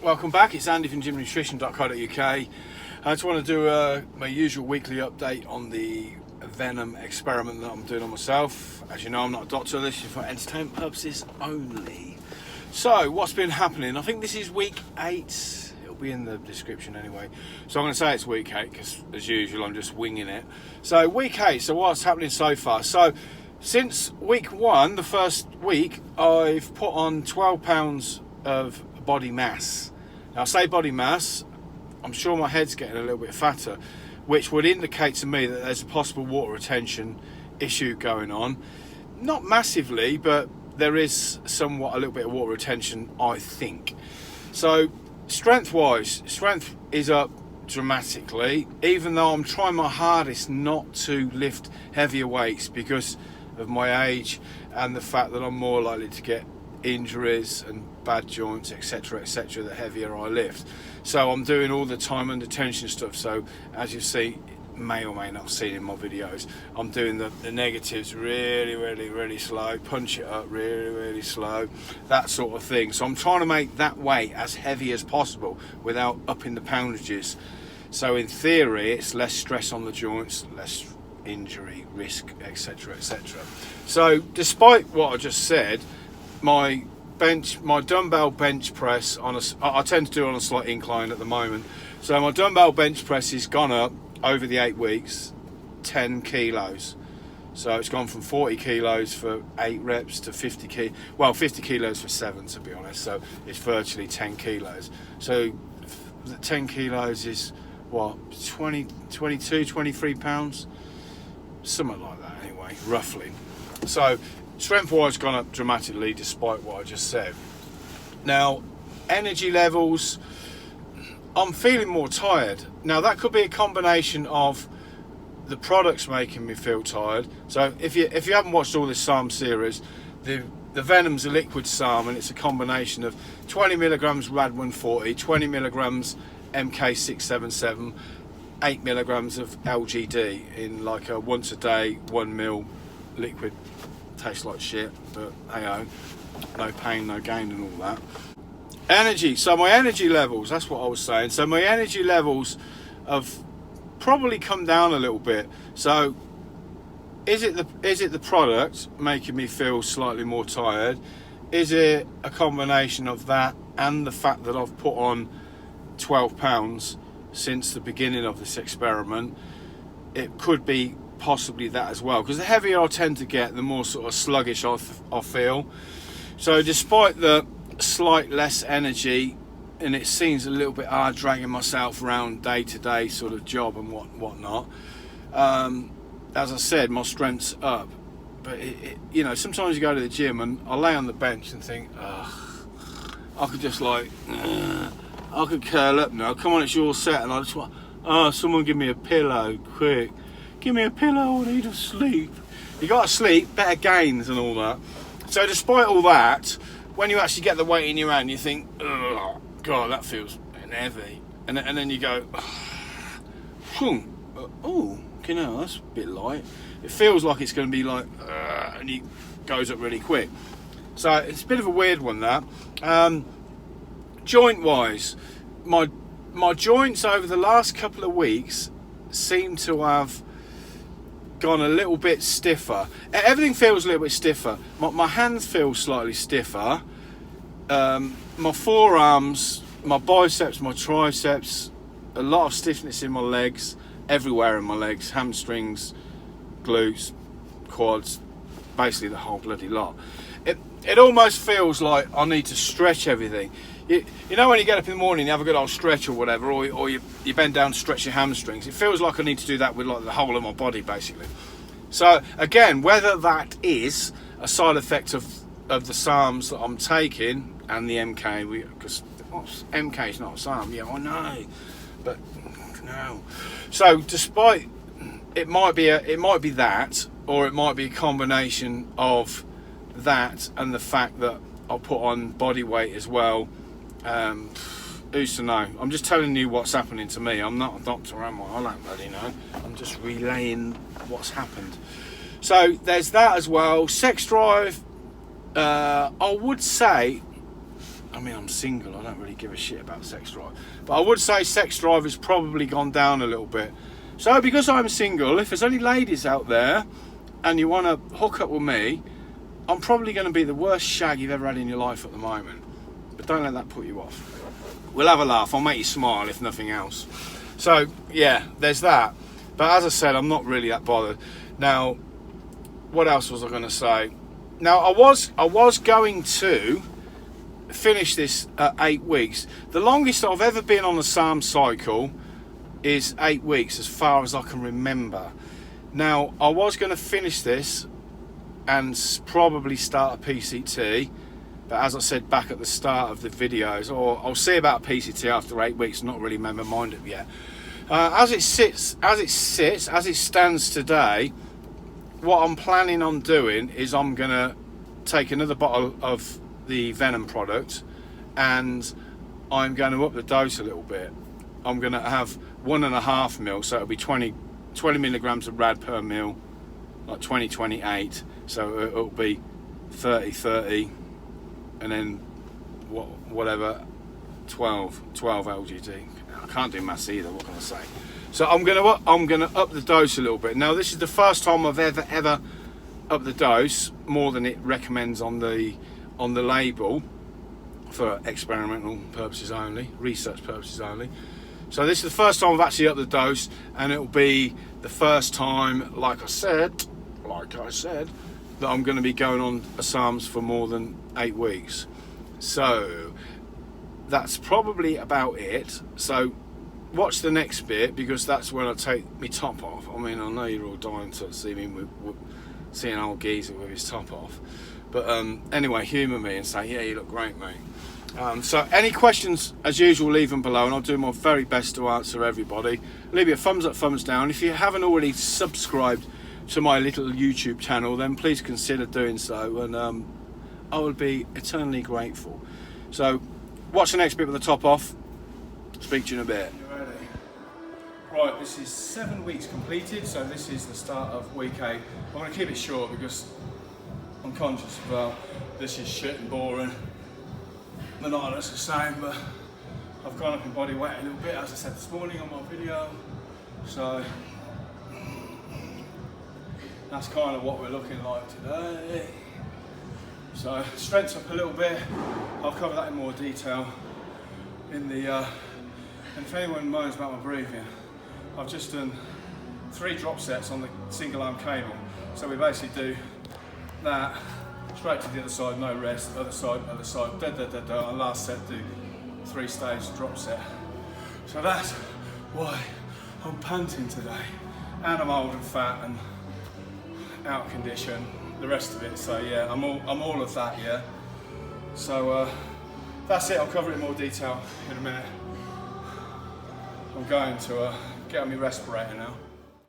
Welcome back, it's Andy from gymnutrition.co.uk. I just want to do my usual weekly update on the venom experiment that I'm doing on myself. As you know, I'm not a doctor, this is for entertainment purposes only. So, what's been happening? I think this is week 8, it'll be in the description anyway. So I'm going to say it's week 8 because as usual I'm just winging it. So week 8, so what's happening so far? So since week 1, the first week, I've put on 12 pounds of body mass. Now I say body mass, I'm sure my head's getting a little bit fatter, which would indicate to me that there's a possible water retention issue going on. Not massively, but there is somewhat a little bit of water retention, I think. So strength wise, strength is up dramatically, even though I'm trying my hardest not to lift heavier weights because of my age and the fact that I'm more likely to get injuries and bad joints, etc, the heavier I lift. So I'm doing all the time under tension stuff. So as you see, may or may not have seen in my videos, I'm doing the negatives really slow, punch it up really slow, that sort of thing. So I'm trying to make that weight as heavy as possible without upping the poundages. So in theory it's less stress on the joints, less injury risk, etc. So despite what I just said, my dumbbell bench press I tend to do on a slight incline at the moment. So my dumbbell bench press has gone up over the 8 weeks 10 kilos. So it's gone from 40 kilos for 8 reps to 50 kilos for 7, to be honest. So it's virtually 10 kilos. So the 10 kilos is what, 22, 23 pounds, something like that anyway, roughly. So strength wise gone up dramatically despite what I just said. Now energy levels, I'm feeling more tired. Now that could be a combination of the products making me feel tired. So if you haven't watched all this SARM series, the Venom's a liquid SARM, and it's a combination of 20 milligrams Rad140, 20 milligrams Mk677, 8 milligrams of Lgd in like a once a day 1 ml liquid. Tastes like shit, but hey, no pain, no gain and all that. Energy, so my energy levels, that's what I was saying. So my energy levels have probably come down a little bit. So is it the product making me feel slightly more tired? Is it a combination of that and the fact that I've put on 12 pounds since the beginning of this experiment? It could be possibly that as well, because the heavier I tend to get, the more sort of sluggish I feel. So despite the slight less energy, and it seems a little bit hard dragging myself around day-to-day sort of job and whatnot, as I said, my strength's up. But you know, sometimes you go to the gym and I lay on the bench and think, ugh, I could just like, I could curl up now. Come on, it's your set, and I just want, someone give me a pillow, quick. Give me a pillow, I need to sleep. You gotta sleep, better gains and all that. So despite all that, when you actually get the weight in your hand, you think, oh God, that feels heavy. And then you go, oh, you know, that's a bit light. It feels like it's gonna be like, and it goes up really quick. So it's a bit of a weird one, that. Joint wise, my joints over the last couple of weeks seem to have gone a little bit stiffer. Everything feels a little bit stiffer. My hands feel slightly stiffer. My forearms, my biceps, my triceps, a lot of stiffness in my legs, everywhere in my legs, hamstrings, glutes, quads, basically the whole bloody lot. It almost feels like I need to stretch everything. You know when you get up in the morning, you have a good old stretch or whatever, or you bend down to stretch your hamstrings. It feels like I need to do that with like the whole of my body, basically. So again, whether that is a side effect of the SARMs that I'm taking and the MK, because MK is not a SARM, yeah, I know, but no. So despite it might be that, or it might be a combination of that and the fact that I'll put on body weight as well. Who's to know? I'm just telling you what's happening to me. I'm not a doctor, am I? I don't bloody know. I'm just relaying what's happened. So there's that as well. Sex drive, I would say I mean, I'm single, I don't really give a shit about sex drive. But I would say sex drive has probably gone down a little bit. So because I'm single, if there's any ladies out there and you want to hook up with me, I'm probably going to be the worst shag you've ever had in your life at the moment. But don't let that put you off. We'll have a laugh, I'll make you smile if nothing else. So yeah, there's that. But as I said, I'm not really that bothered. Now, what else was I going to say? Now, I was going to finish this at 8 weeks. The longest I've ever been on a SARM cycle is 8 weeks, as far as I can remember. Now, I was going to finish this and probably start a PCT, but as I said back at the start of the videos, or I'll see about PCT after 8 weeks, not really made my mind up yet. As it stands today, what I'm planning on doing is I'm gonna take another bottle of the Venom product and I'm going to up the dose a little bit. I'm gonna have 1.5 mil, so it'll be 20 milligrams of rad per mil, like 20-28, so it'll be 30 and then whatever 12 Lgd. I can't do maths either, what can I say? So I'm gonna up the dose a little bit. Now this is the first time I've ever upped the dose more than it recommends on the label, for experimental purposes only, research purposes only. So this is the first time I've actually upped the dose, and it'll be the first time, like I said, that I'm going to be going on a SARMs for more than 8 weeks. So that's probably about it. So watch the next bit, because that's when I take my top off. I mean, I know you're all dying to see me see an old geezer with his top off, but anyway, humour me and say, yeah, you look great, mate. So any questions, as usual, leave them below and I'll do my very best to answer everybody. Leave me a thumbs up, thumbs down. If you haven't already subscribed to my little YouTube channel, then please consider doing so, and I will be eternally grateful. So watch the next bit with the top off. Speak to you in a bit. You ready? Right, this is 7 weeks completed, so this is the start of week 8. I'm going to keep it short because I'm conscious of this is shit and boring, monotonous the same, but I've gone up in body weight a little bit, as I said this morning on my video, so that's kind of what we're looking like today. So strength's up a little bit. I'll cover that in more detail in the and if anyone moans about my breathing, I've just done 3 drop sets on the single arm cable. So we basically do that straight to the other side, no rest, other side, and last set do 3-stage drop set. So that's why I'm panting today, and I'm old and fat and out of condition, the rest of it. So yeah, I'm all of that, yeah. So that's it. I'll cover it in more detail in a minute. I'm going to get on my respirator now.